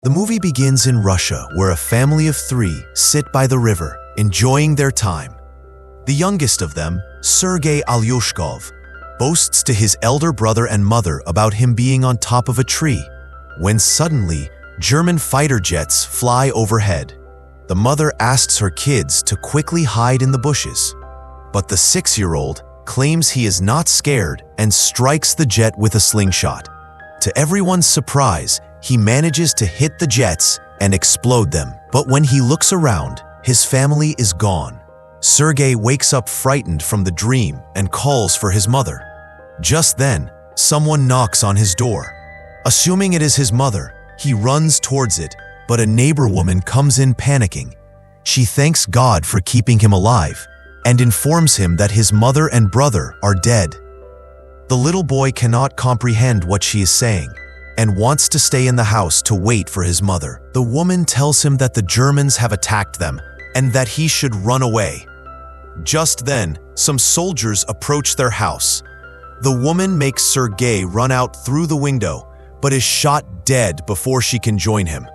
The movie begins in Russia, where a family of three sit by the river, enjoying their time. The youngest of them, Sergei Alyosha, boasts to his elder brother and mother about him being on top of a tree, when suddenly, German fighter jets fly overhead. The mother asks her kids to quickly hide in the bushes, but the 6-year-old claims he is not scared and strikes the jet with a slingshot. To everyone's surprise, he manages to hit the jets and explode them, but when he looks around, his family is gone. Sergei wakes up frightened from the dream and calls for his mother. Just then, someone knocks on his door. Assuming it is his mother, he runs towards it, but a neighbor woman comes in panicking. She thanks God for keeping him alive and informs him that his mother and brother are dead. The little boy cannot comprehend what she is saying and wants to stay in the house to wait for his mother. The woman tells him that the Germans have attacked them and that he should run away. Just then, some soldiers approach their house. The woman makes Sergei run out through the window, but is shot dead before she can join him.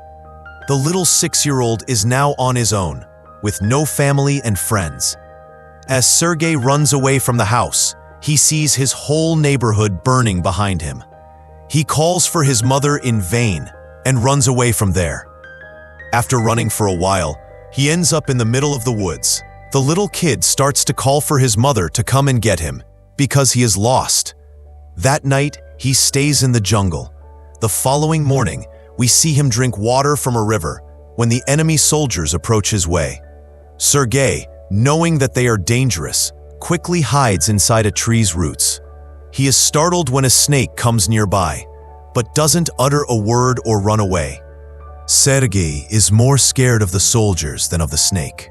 The little 6-year-old is now on his own, with no family and friends. As Sergei runs away from the house, he sees his whole neighborhood burning behind him. He calls for his mother in vain and runs away from there. After running for a while, he ends up in the middle of the woods. The little kid starts to call for his mother to come and get him because he is lost. That night, he stays in the jungle. The following morning, we see him drink water from a river when the enemy soldiers approach his way. Sergei, knowing that they are dangerous, quickly hides inside a tree's roots. He is startled when a snake comes nearby, but doesn't utter a word or run away. Sergei is more scared of the soldiers than of the snake.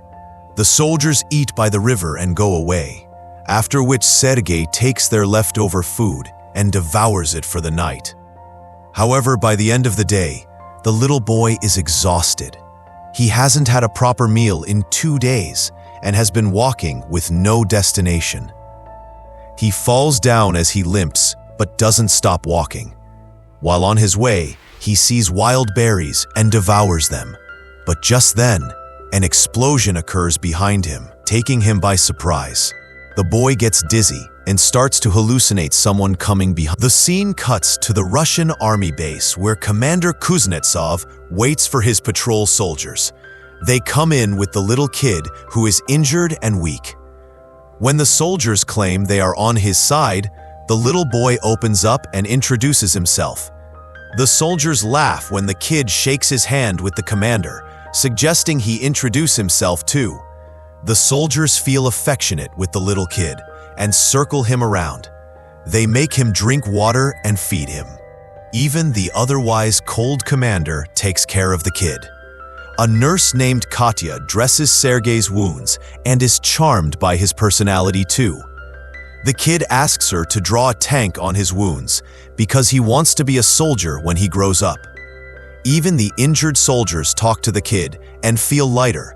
The soldiers eat by the river and go away, after which Sergei takes their leftover food and devours it for the night. However, by the end of the day, the little boy is exhausted. He hasn't had a proper meal in 2 days and has been walking with no destination. He falls down as he limps, but doesn't stop walking. While on his way, he sees wild berries and devours them. But just then, an explosion occurs behind him, taking him by surprise. The boy gets dizzy and starts to hallucinate someone coming behind. The scene cuts to the Russian army base where Commander Kuznetsov waits for his patrol soldiers. They come in with the little kid who is injured and weak. When the soldiers claim they are on his side, the little boy opens up and introduces himself. The soldiers laugh when the kid shakes his hand with the commander, suggesting he introduce himself too. The soldiers feel affectionate with the little kid and circle him around. They make him drink water and feed him. Even the otherwise cold commander takes care of the kid. A nurse named Katya dresses Sergei's wounds and is charmed by his personality too. The kid asks her to draw a tank on his wounds because he wants to be a soldier when he grows up. Even the injured soldiers talk to the kid and feel lighter.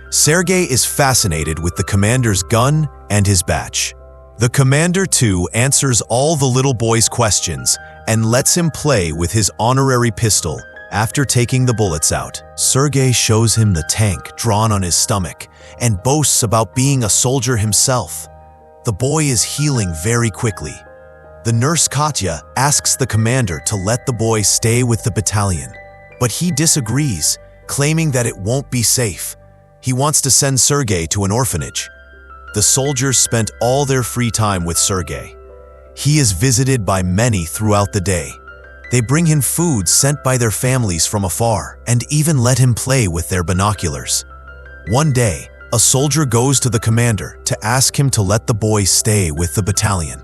Sergei is fascinated with the commander's gun and his badge. The commander too answers all the little boy's questions and lets him play with his honorary pistol. After taking the bullets out, Sergei shows him the tank drawn on his stomach and boasts about being a soldier himself. The boy is healing very quickly. The nurse Katya asks the commander to let the boy stay with the battalion, but he disagrees, claiming that it won't be safe. He wants to send Sergei to an orphanage. The soldiers spent all their free time with Sergei. He is visited by many throughout the day. They bring him food sent by their families from afar and even let him play with their binoculars. One day, a soldier goes to the commander to ask him to let the boy stay with the battalion.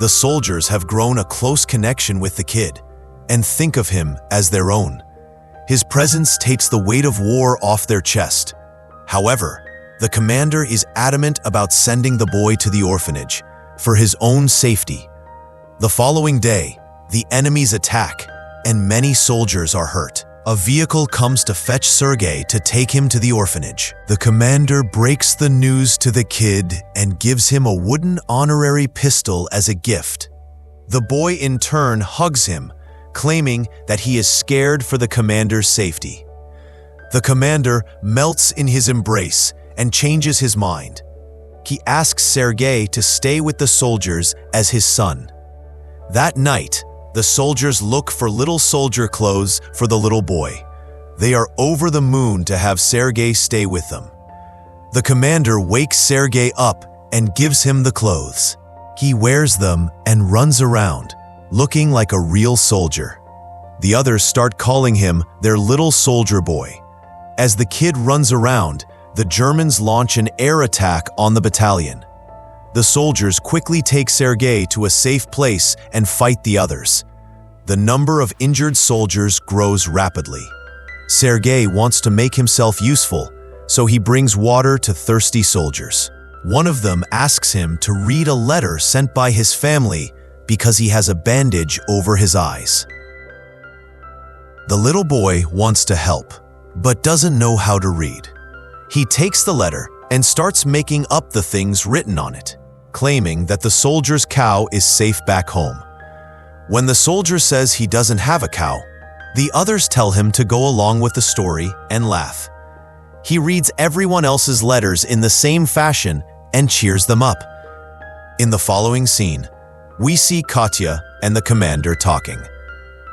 The soldiers have grown a close connection with the kid and think of him as their own. His presence takes the weight of war off their chest. However, the commander is adamant about sending the boy to the orphanage for his own safety. The following day, the enemies attack, and many soldiers are hurt. A vehicle comes to fetch Sergei to take him to the orphanage. The commander breaks the news to the kid and gives him a wooden honorary pistol as a gift. The boy in turn hugs him, claiming that he is scared for the commander's safety. The commander melts in his embrace and changes his mind. He asks Sergei to stay with the soldiers as his son. That night, the soldiers look for little soldier clothes for the little boy. They are over the moon to have Sergei stay with them. The commander wakes Sergei up and gives him the clothes. He wears them and runs around, looking like a real soldier. The others start calling him their little soldier boy. As the kid runs around, the Germans launch an air attack on the battalion. The soldiers quickly take Sergei to a safe place and fight the others. The number of injured soldiers grows rapidly. Sergei wants to make himself useful, so he brings water to thirsty soldiers. One of them asks him to read a letter sent by his family because he has a bandage over his eyes. The little boy wants to help, but doesn't know how to read. He takes the letter and starts making up the things written on it, claiming that the soldier's cow is safe back home. When the soldier says he doesn't have a cow, the others tell him to go along with the story and laugh. He reads everyone else's letters in the same fashion and cheers them up. In the following scene, we see Katya and the commander talking.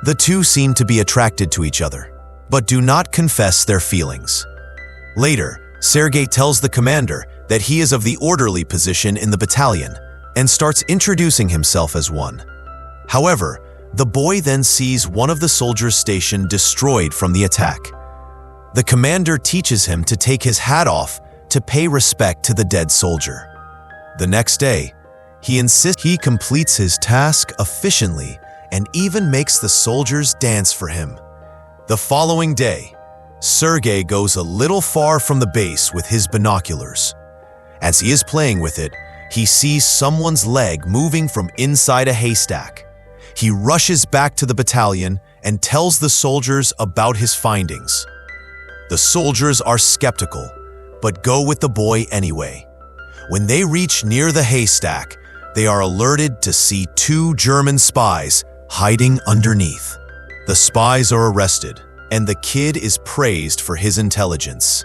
The two seem to be attracted to each other, but do not confess their feelings. Later, Sergei tells the commander that he is of the orderly position in the battalion and starts introducing himself as one. However, the boy then sees one of the soldiers' station destroyed from the attack. The commander teaches him to take his hat off to pay respect to the dead soldier. The next day, he insists he completes his task efficiently and even makes the soldiers dance for him. The following day, Sergei goes a little far from the base with his binoculars. As he is playing with it, he sees someone's leg moving from inside a haystack. He rushes back to the battalion and tells the soldiers about his findings. The soldiers are skeptical, but go with the boy anyway. When they reach near the haystack, they are alerted to see two German spies hiding underneath. The spies are arrested, and the kid is praised for his intelligence.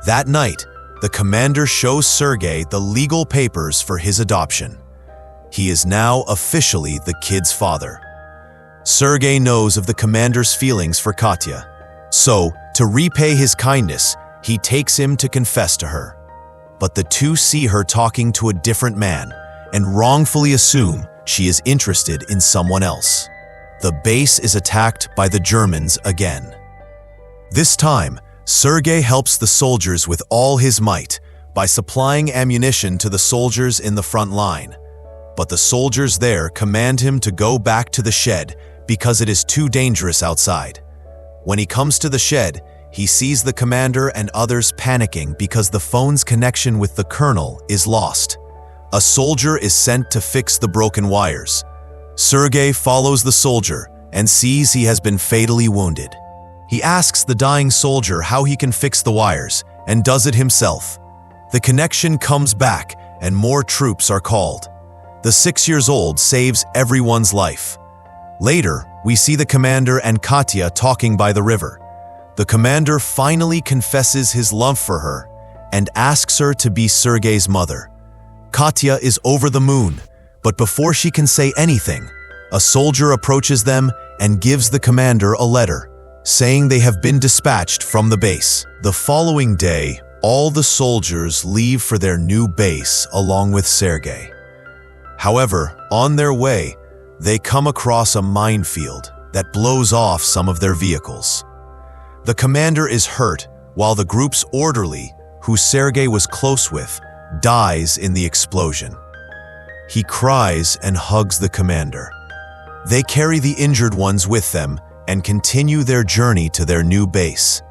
That night, the commander shows Sergei the legal papers for his adoption. He is now officially the kid's father. Sergei knows of the commander's feelings for Katya, so to repay his kindness, he takes him to confess to her. But the two see her talking to a different man and wrongfully assume she is interested in someone else. The base is attacked by the Germans again. This time, Sergei helps the soldiers with all his might by supplying ammunition to the soldiers in the front line. But the soldiers there command him to go back to the shed because it is too dangerous outside. When he comes to the shed, he sees the commander and others panicking because the phone's connection with the colonel is lost. A soldier is sent to fix the broken wires. Sergei follows the soldier and sees he has been fatally wounded. He asks the dying soldier how he can fix the wires and does it himself. The connection comes back and more troops are called. The 6-year-old saves everyone's life. Later, we see the commander and Katya talking by the river. The commander finally confesses his love for her and asks her to be Sergei's mother. Katya is over the moon, but before she can say anything, a soldier approaches them and gives the commander a letter, saying they have been dispatched from the base. The following day, all the soldiers leave for their new base along with Sergei. However, on their way, they come across a minefield that blows off some of their vehicles. The commander is hurt, while the group's orderly, who Sergei was close with, dies in the explosion. He cries and hugs the commander. They carry the injured ones with them and continue their journey to their new base.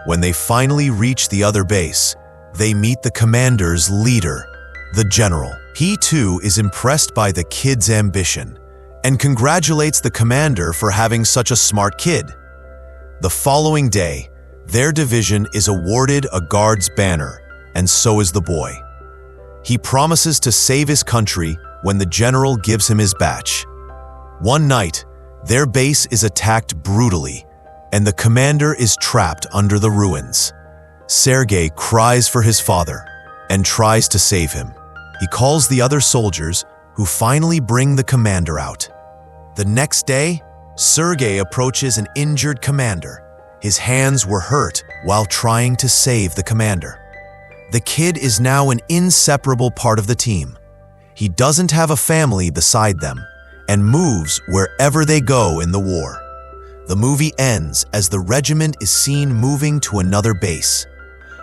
When they finally reach the other base, they meet the commander's leader, the general. He too is impressed by the kid's ambition and congratulates the commander for having such a smart kid. The following day, their division is awarded a guard's banner, and so is the boy. He promises to save his country when the general gives him his badge. One night, Their base is attacked brutally, and the commander is trapped under the ruins. Sergei cries for his father and tries to save him. He calls the other soldiers, who finally bring the commander out. The next day, Sergei approaches an injured commander. His hands were hurt while trying to save the commander. The kid is now an inseparable part of the team. He doesn't have a family beside them and moves wherever they go in the war. The movie ends as the regiment is seen moving to another base.